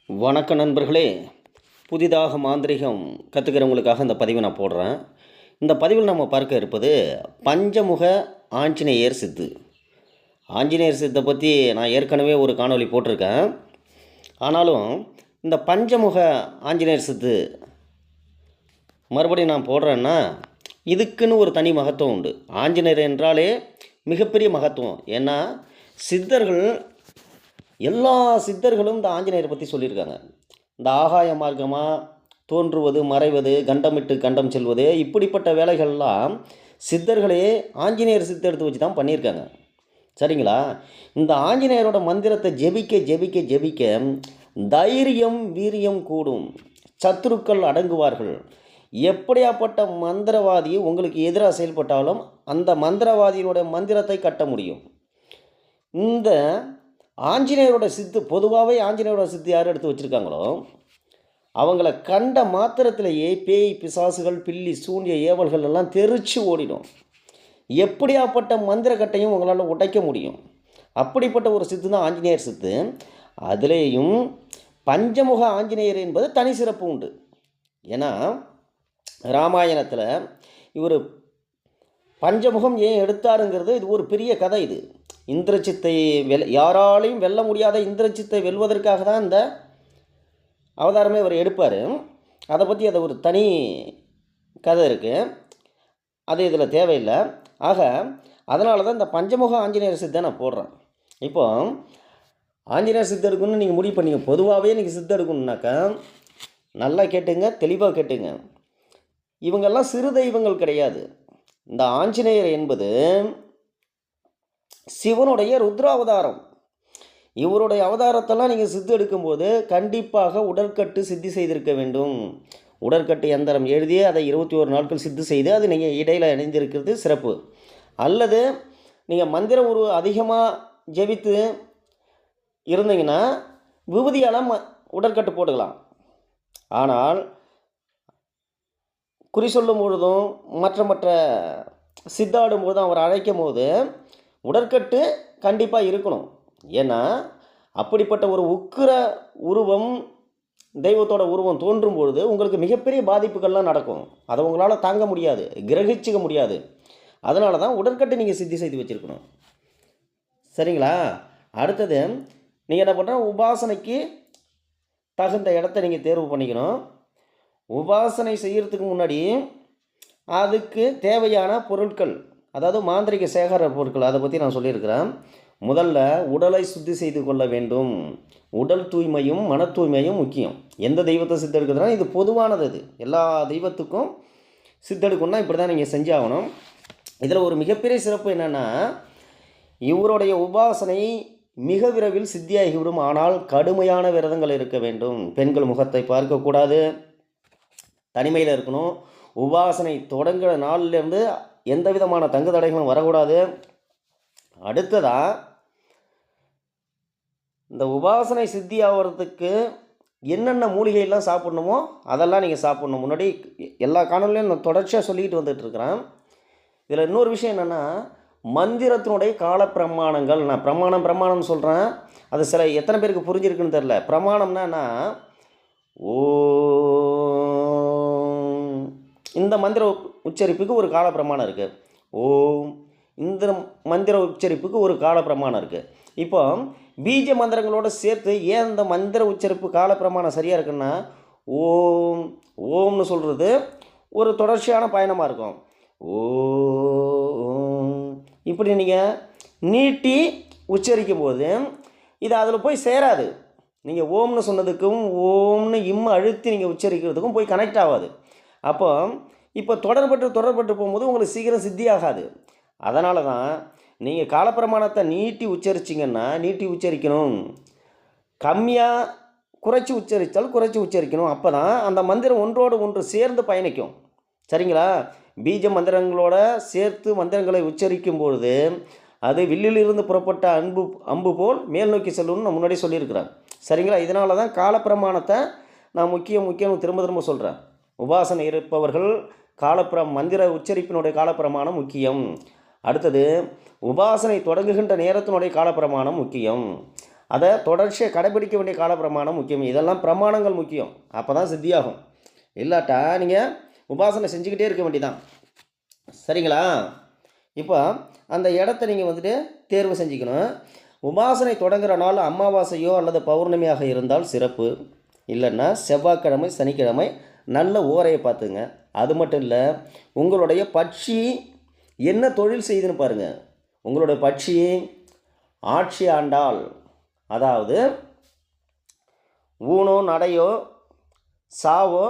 வணக்க நண்பர்களே. புதிதாக மாந்திரீகம் கற்றுக்கிறவங்களுக்காக இந்த பதிவை நான் போடுறேன். இந்த பதிவில் நம்ம பார்க்க இருப்பது பஞ்சமுக ஆஞ்சநேயர் சித்து. ஆஞ்சநேயர் சித்தை பற்றி நான் ஏற்கனவே ஒரு காணொளி போட்டிருக்கேன். ஆனாலும் இந்த பஞ்சமுக ஆஞ்சநேயர் சித்து மறுபடியும் நான் போடுறேன்னா இதுக்குன்னு ஒரு தனி மகத்துவம் உண்டு. ஆஞ்சநேயர் என்றாலே மிகப்பெரிய மகத்துவம். ஏன்னா சித்தர்கள் எல்லா சித்தர்களும் இந்த ஆஞ்சநேயரை பற்றி சொல்லியிருக்காங்க. இந்த ஆகாய மார்க்கமாக தோன்றுவது, மறைவது, கண்டமிட்டு கண்டம் செல்வது, இப்படிப்பட்ட வேலைகள்லாம் சித்தர்களே ஆஞ்சநேயர் சித்த எடுத்து வச்சு தான் பண்ணியிருக்காங்க. சரிங்களா? இந்த ஆஞ்சநேயரோட மந்திரத்தை ஜெபிக்க ஜெபிக்க ஜெபிக்க தைரியம் வீரியம் கூடும், சத்துருக்கள் அடங்குவார்கள். எப்படியாப்பட்ட மந்திரவாதி உங்களுக்கு எதிராக செயல்பட்டாலும் அந்த மந்திரவாதியினுடைய மந்திரத்தை கட்ட முடியும். இந்த ஆஞ்சநேயரோட சித்து பொதுவாகவே ஆஞ்சநேயரோட சித்து யார் எடுத்து வச்சுருக்காங்களோ அவங்கள கண்ட மாத்திரத்திலேயே பேய் பிசாசுகள் பில்லி சூன்ய ஏவல்கள் எல்லாம் தெரிச்சு ஓடிடும். எப்படியாப்பட்ட மந்திரக்கட்டையும் உங்களால் உடைக்க முடியும். அப்படிப்பட்ட ஒரு சித்து தான் ஆஞ்சநேயர் சித்து. அதுலேயும் பஞ்சமுக ஆஞ்சநேயர் என்பது தனி சிறப்பு உண்டு. ஏன்னா ராமாயணத்தில் இவர் பஞ்சமுகம் ஏன் எடுத்தாருங்கிறது இது ஒரு பெரிய கதை. இது இந்திரச்சித்தை யாராலையும் வெல்ல முடியாத இந்திரச்சித்தை வெல்வதற்காக தான் இந்த அவதாரமே அவர் எடுப்பார். அதை பற்றி அதை ஒரு தனி கதை இருக்குது. அது இதில் தேவையில்லை. ஆக அதனால தான் இந்த பஞ்சமுக ஆஞ்சநேயர் சித்தை நான் போடுறேன். இப்போ ஆஞ்சநேயர் சித்தை எடுக்கணும்னு நீங்கள் முடிவு பண்ணிங்க. பொதுவாகவே நீங்கள் சித்தை எடுக்கணுன்னாக்கா நல்லா கேட்டுங்க, தெளிவாக கேட்டுங்க. இவங்கெல்லாம் சிறு தெய்வங்கள் கிடையாது. இந்த ஆஞ்சநேயர் என்பது சிவனுடைய ருத்ராவதாரம். இவருடைய அவதாரத்தெல்லாம் நீங்கள் சித்து எடுக்கும்போது கண்டிப்பாக உடற்கட்டு சித்தி செய்திருக்க வேண்டும். உடற்கட்டு எந்திரம் எழுதி அதை 21 நாட்கள் சித்து செய்து அது நீங்கள் இடையில் இணைந்திருக்கிறது சிறப்பு. அல்லது நீங்கள் மந்திரம் ஒரு அதிகமாக ஜெபித்து இருந்தீங்கன்னா விபூதியால் உடற்கட்டு போட்டுக்கலாம். ஆனால் குறி சொல்லும் பொழுதும் மற்ற சித்தாடும் போதும் அவர் அழைக்கும் போது உடற்கட்டு கண்டிப்பாக இருக்கணும். ஏன்னா அப்படிப்பட்ட ஒரு உக்கிர உருவம், தெய்வத்தோட உருவம் தோன்றும் பொழுது உங்களுக்கு மிகப்பெரிய பாதிப்புகள்லாம் நடக்கும். அதை உங்களால் தாங்க முடியாது, கிரகிச்சிக்க முடியாது. அதனால தான் உடற்கட்டு நீங்கள் சித்தி செய்து வச்சுருக்கணும். சரிங்களா? அடுத்தது நீங்கள் என்ன பண்ணுற, உபாசனைக்கு தகுந்த இடத்த நீங்கள் தேர்வு பண்ணிக்கணும். உபாசனை செய்கிறதுக்கு முன்னாடி அதுக்கு தேவையான பொருட்கள், அதாவது மாந்திரிக சேகர பொருட்கள், அதை பற்றி நான் சொல்லியிருக்கிறேன். முதல்ல உடலை சுத்தி செய்து கொள்ள வேண்டும். உடல் தூய்மையும் மன தூய்மையும் முக்கியம். எந்த தெய்வத்தை சித்தெடுக்கிறதுனா இது பொதுவானது. அது எல்லா தெய்வத்துக்கும் சித்தெடுக்கணும்னா இப்படி தான் நீங்கள் செஞ்சாகணும். இதில் ஒரு மிகப்பெரிய சிறப்பு என்னென்னா, இவருடைய உபாசனை மிக விரைவில் சித்தியாகிவிடும். ஆனால் கடுமையான விரதங்கள் இருக்க வேண்டும். பெண்கள் முகத்தை பார்க்கக்கூடாது, தனிமையில் இருக்கணும். உபாசனை தொடங்குற நாளிலிருந்து எந்த விதமான தங்கு தடைகளும் வரக்கூடாது. அடுத்ததாக இந்த உபாசனை சித்தி ஆகிறதுக்கு என்னென்ன மூலிகையெல்லாம் சாப்பிட்ணுமோ அதெல்லாம் நீங்கள் சாப்பிட்ணும். முன்னாடி எல்லா காணொலியும் நான் தொடர்ச்சியாக சொல்லிக்கிட்டு வந்துட்டுருக்கிறேன். இதில் இன்னொரு விஷயம் என்னென்னா, மந்திரத்தினுடைய கால பிரமாணங்கள். நான் பிரமாணம் சொல்கிறேன். அது சில எத்தனை பேருக்கு புரிஞ்சிருக்குன்னு தெரில. பிரமாணம்னா ஓ இந்த மந்திர உச்சரிப்புக்கு ஒரு கால பிரமாணம் இருக்குது. ஓம் இந்த மந்திர உச்சரிப்புக்கு ஒரு கால பிரமாணம் இருக்குது. இப்போ பீஜ மந்திரங்களோடு சேர்த்து ஏன் இந்த மந்திர உச்சரிப்பு கால பிரமாணம் சரியாக இருக்குன்னா, ஓம் ஓம்னு சொல்கிறது ஒரு தொடர்ச்சியான பயணமாக இருக்கும். ஓம் இப்படி நீங்கள் நீட்டி உச்சரிக்கும் போது இது அதில் போய் சேராது. நீங்கள் ஓம்னு சொன்னதுக்கும் ஓம்னு அழுத்தி நீங்கள் உச்சரிக்கிறதுக்கும் போய் கனெக்ட் ஆகாது. அப்போ இப்போ தொடர்பட்டு போகும்போது உங்களுக்கு சீக்கிரம் சித்தி ஆகாது. அதனால தான் நீங்கள் காலப்பிரமாணத்தை நீட்டி உச்சரிக்கணும். கம்மியாக குறைச்சி உச்சரிக்கணும். அப்போ தான் அந்த மந்திரம் ஒன்றோடு ஒன்று சேர்ந்து பயணிக்கும். சரிங்களா? பீஜ மந்திரங்களோட சேர்த்து மந்திரங்களை உச்சரிக்கும் பொழுது அது வில்லிலிருந்து புறப்பட்ட அம்பு போல் மேல் நோக்கி செல்லும்னு நான் முன்னாடி சொல்லியிருக்கிறேன். சரிங்களா? இதனால தான் காலப்பிரமாணத்தை நான் முக்கியம் திரும்ப சொல்கிறேன். உபாசனை இருப்பவர்கள் மந்திர உச்சரிப்பினுடைய காலப்பிரமாணம் முக்கியம். அடுத்தது உபாசனை தொடங்குகின்ற நேரத்தினுடைய காலப்பிரமாணம் முக்கியம். அதை தொடர்ச்சியாக கடைபிடிக்க வேண்டிய கால பிரமாணம் முக்கியம். இதெல்லாம் பிரமாணங்கள் முக்கியம். அப்போ தான் சித்தியாகும். இல்லாட்டா நீங்கள் உபாசனை செஞ்சுக்கிட்டே இருக்க வேண்டியதான். சரிங்களா? இப்போ அந்த இடத்த நீங்கள் வந்துட்டு தேர்வு செஞ்சுக்கணும். உபாசனை தொடங்குகிற நாள் அமாவாசையோ அல்லது பௌர்ணமியாக இருந்தால் சிறப்பு. இல்லைன்னா செவ்வாய்க்கிழமை, சனிக்கிழமை நல்ல ஓரையை பார்த்துங்க. அது மட்டும் இல்லை, உங்களுடைய பட்சி என்ன தொழில் செய்யுதுன்னு பாருங்கள். உங்களுடைய பட்சி ஆட்சி ஆண்டால், அதாவது ஊனோ நடையோ சாவோ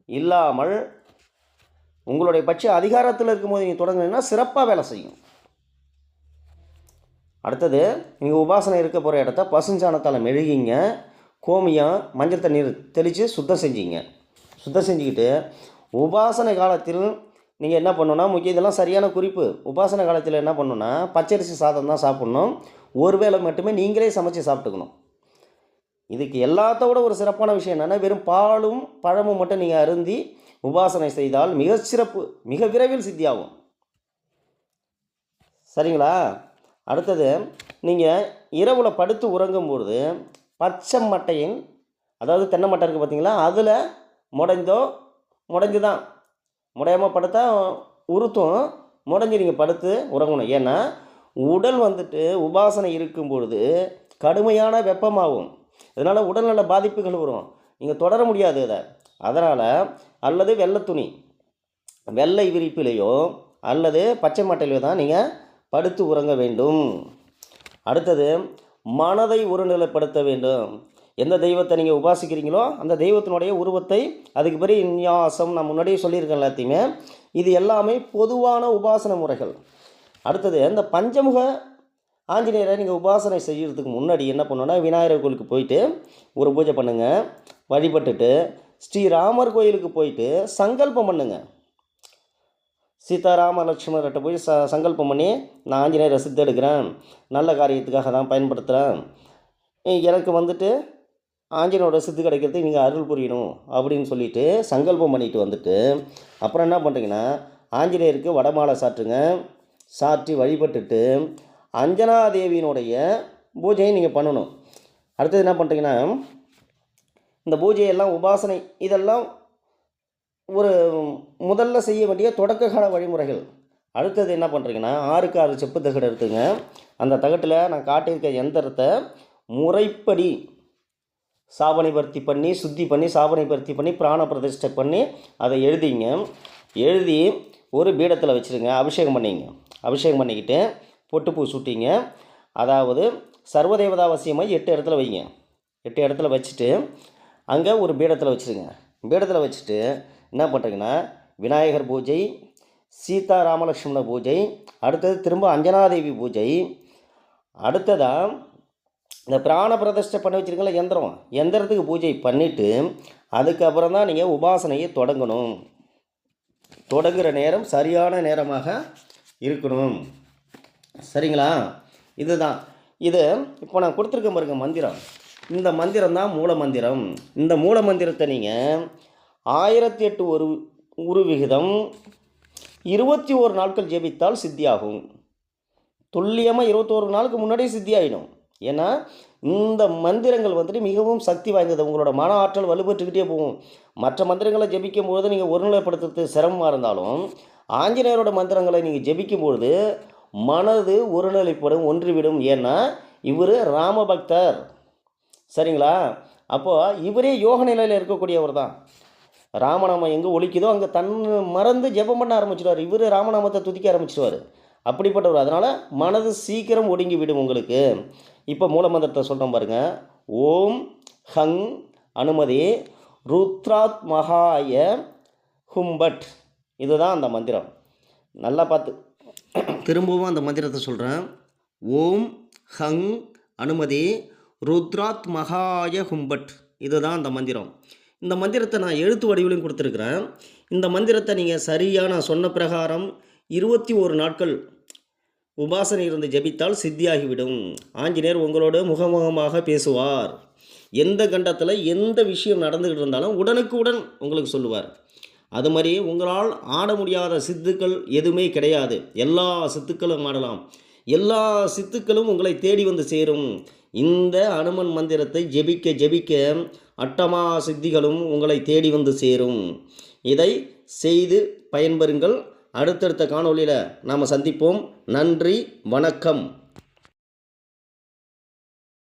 இல்லாமல் உங்களுடைய பட்சி அதிகாரத்தில் இருக்கும்போது நீங்கள் தொடங்குனீங்கன்னா சிறப்பாக வேலை செய்யும். அடுத்தது, நீங்கள் உபாசனை இருக்க போகிற இடத்த பசுஞ்சாணத்தால் மெழுகிங்க. கோமியம், மஞ்சள் தண்ணீர் தெளித்து சுத்தம் செஞ்சிங்க. சுத்தம் செஞ்சுக்கிட்டு உபாசனை காலத்தில் நீங்கள் என்ன பண்ணணுன்னா, முக்கிய இதெல்லாம் சரியான குறிப்பு. உபாசனை காலத்தில் என்ன பண்ணணுன்னா, பச்சரிசி சாதம் தான் சாப்பிட்ணும். ஒரு வேளை மட்டுமே நீங்களே சமைச்சு சாப்பிட்டுக்கணும். இதுக்கு எல்லாத்தோட ஒரு சிறப்பான விஷயம் என்னென்னா, வெறும் பாலும் பழமும் மட்டும் நீங்கள் அருந்தி உபாசனை செய்தால் மிக சிறப்பு, மிக விரைவில் சித்தியாகும். சரிங்களா? அடுத்தது, நீங்கள் இரவில் படுத்து உறங்கும்பொழுது பச்சை மட்டையின், அதாவது தென்னை மட்டை இருக்குது பார்த்தீங்களா, அதில் முடைஞ்சு தான், முடையாமல் படுத்தா உறுத்தும், முடைஞ்சி நீங்கள் படுத்து உறங்கணும். ஏன்னா உடல் வந்துட்டு உபாசனை இருக்கும் பொழுது கடுமையான வெப்பமாகும். இதனால் உடல்நல பாதிப்புகள் வரும். நீங்கள் தொடர முடியாது அதை. அதனால் அல்லது வெள்ளை துணி, வெள்ளை விரிப்பிலையோ அல்லது பச்சை மட்டையிலையோ தான் நீங்கள் படுத்து உறங்க வேண்டும். அடுத்தது, மனதை ஒருநிலைப்படுத்த வேண்டும். எந்த தெய்வத்தை நீங்கள் உபாசிக்கிறீங்களோ அந்த தெய்வத்தினுடைய உருவத்தை, அதுக்கு பெரிய விநியாசம் நான் முன்னாடியே சொல்லியிருக்கேன் எல்லாத்தையுமே. இது எல்லாமே பொதுவான உபாசன முறைகள். அடுத்தது, இந்த பஞ்சமுக ஆஞ்சநேயரை நீங்கள் உபாசனை செய்கிறதுக்கு முன்னாடி என்ன பண்ணணுன்னா, விநாயகர் கோயிலுக்கு போயிட்டு ஒரு பூஜை பண்ணுங்கள். வழிபட்டுட்டு ஸ்ரீராமர் கோயிலுக்கு போயிட்டு சங்கல்பம் பண்ணுங்க. சீதாராம லட்சுமணர்கிட்ட போய் சங்கல்பம் பண்ணி, நான் ஆஞ்சநேயரை சித்து எடுக்கிறேன், நல்ல காரியத்துக்காக தான் பயன்படுத்துகிறேன், எனக்கு வந்துட்டு ஆஞ்சநேயரோட சித்து கிடைக்கிறதுக்கு நீங்கள் அருள் புரியணும் அப்படின்னு சொல்லிவிட்டு சங்கல்பம் பண்ணிட்டு வந்துட்டு அப்புறம் என்ன பண்ணுறீங்கன்னா, ஆஞ்சநேயருக்கு வடமாலை சாற்றுங்க. சாற்றி வழிபட்டுட்டு அஞ்சனாதேவியினுடைய பூஜையை நீங்கள் பண்ணணும். அடுத்தது என்ன பண்ணுறீங்கன்னா, இந்த பூஜையெல்லாம் உபாசனை இதெல்லாம் ஒரு முதல்ல செய்ய வேண்டிய தொடக்க கால வழிமுறைகள். அடுத்தது என்ன பண்ணுறீங்கன்னா, 6க்கு 6 செப்பு தகடு எடுத்துங்க. அந்த தகட்டில் நான் காட்டியிருக்க எந்திரத்தை முறைப்படி சாபனை பருத்தி பண்ணி, சுத்தி பண்ணி, சாபனை பருத்தி பண்ணி, பிராண பிரதிஷ்டை பண்ணி அதை எழுதிங்க. எழுதி ஒரு பீடத்தில் வச்சுருங்க. அபிஷேகம் பண்ணிங்க. அபிஷேகம் பண்ணிக்கிட்டு பொட்டுப்பூ சுட்டிங்க. அதாவது சர்வதேவதாவசியமாக 8 இடத்துல வைங்க. 8 இடத்துல வச்சுட்டு அங்கே ஒரு பீடத்தில் வச்சுருங்க. பீடத்தில் வச்சுட்டு என்ன பண்ணுறீங்கன்னா, விநாயகர் பூஜை, சீதா ராமலட்சுமண பூஜை, அடுத்தது திரும்ப அஞ்சனாதேவி பூஜை, அடுத்ததாக இந்த பிராண பிரதிஷ்டை பண்ணி வச்சுருக்கீங்களா எந்திரத்துக்கு பூஜை பண்ணிவிட்டு அதுக்கப்புறம் தான் நீங்கள் உபாசனையை தொடங்கணும். தொடங்குகிற நேரம் சரியான நேரமாக இருக்கணும். சரிங்களா? இதுதான். இது இப்போ நான் கொடுத்துருக்க பாருங்க மந்திரம். இந்த மந்திரம் தான் மூல மந்திரம். இந்த மூல மந்திரத்தை நீங்கள் 1008 உரு விகிதம் 21 நாட்கள் ஜெபித்தால் சித்தியாகும். துல்லியமாக 21 நாளுக்கு முன்னாடியே சித்தி ஆகிடும். ஏன்னா இந்த மந்திரங்கள் வந்துட்டு மிகவும் சக்தி வாய்ந்தது. உங்களோட மன ஆற்றல் வலுப்பெற்றுக்கிட்டே போகும். மற்ற மந்திரங்களை ஜெபிக்கும் பொழுது நீங்கள் ஒருநிலைப்படுத்துறது சிரமமாக இருந்தாலும், ஆஞ்சநேயரோட மந்திரங்களை நீங்கள் ஜெபிக்கும் பொழுது மனது ஒருநிலைப்படும், ஒன்றிவிடும். ஏன்னா இவர் ராமபக்தர். சரிங்களா? அப்போது இவரே யோக நிலையில் இருக்கக்கூடியவர் தான். ராமநாமம் எங்கே ஒலிக்குதோ அங்கே மறந்து ஜெபம் பண்ண ஆரம்பிச்சிடுவார். இவர் ராமநாமத்தை துதிக்க ஆரம்பிச்சிடுவார். அப்படிப்பட்டவர். அதனால் மனது சீக்கிரம் ஒடுங்கி விடும் உங்களுக்கு. இப்போ மூல மந்திரத்தை சொல்கிறோம் பாருங்கள். ஓம் ஹங் அனுமதி ருத்ராத் மகாய ஹும்பட். இதுதான் அந்த மந்திரம். நல்லா பார்த்து திரும்பவும் அந்த மந்திரத்தை சொல்கிறேன். ஓம் ஹங் அனுமதி ருத்ராத் மகாய ஹும்பட். இதுதான் அந்த மந்திரம். இந்த மந்திரத்தை நான் எழுத்து வடிவிலையும் கொடுத்துருக்குறேன். இந்த மந்திரத்தை நீங்கள் சரியாக நான் சொன்ன பிரகாரம் 21 நாட்கள் உபாசனை இருந்து ஜபித்தால் சித்தியாகிவிடும். ஆஞ்சநேயர் உங்களோட முகமுகமாக பேசுவார். எந்த கண்டத்தில் எந்த விஷயம் நடந்துக்கிட்டு இருந்தாலும் உடனுக்கு உடன் உங்களுக்கு சொல்லுவார். அது மாதிரி உங்களால் ஆட முடியாத சித்துக்கள் எதுவுமே கிடையாது. எல்லா சித்துக்களும் ஆடலாம். எல்லா சித்துக்களும் உங்களை தேடி வந்து சேரும். இந்த அனுமன் மந்திரத்தை ஜெபிக்க ஜெபிக்க அட்டமா சித்திகளும் உங்களை தேடி வந்து சேரும். இதை செய்து பயன்பெறுங்கள். அடுத்தடுத்த காணொளியில் நாம் சந்திப்போம். நன்றி, வணக்கம்.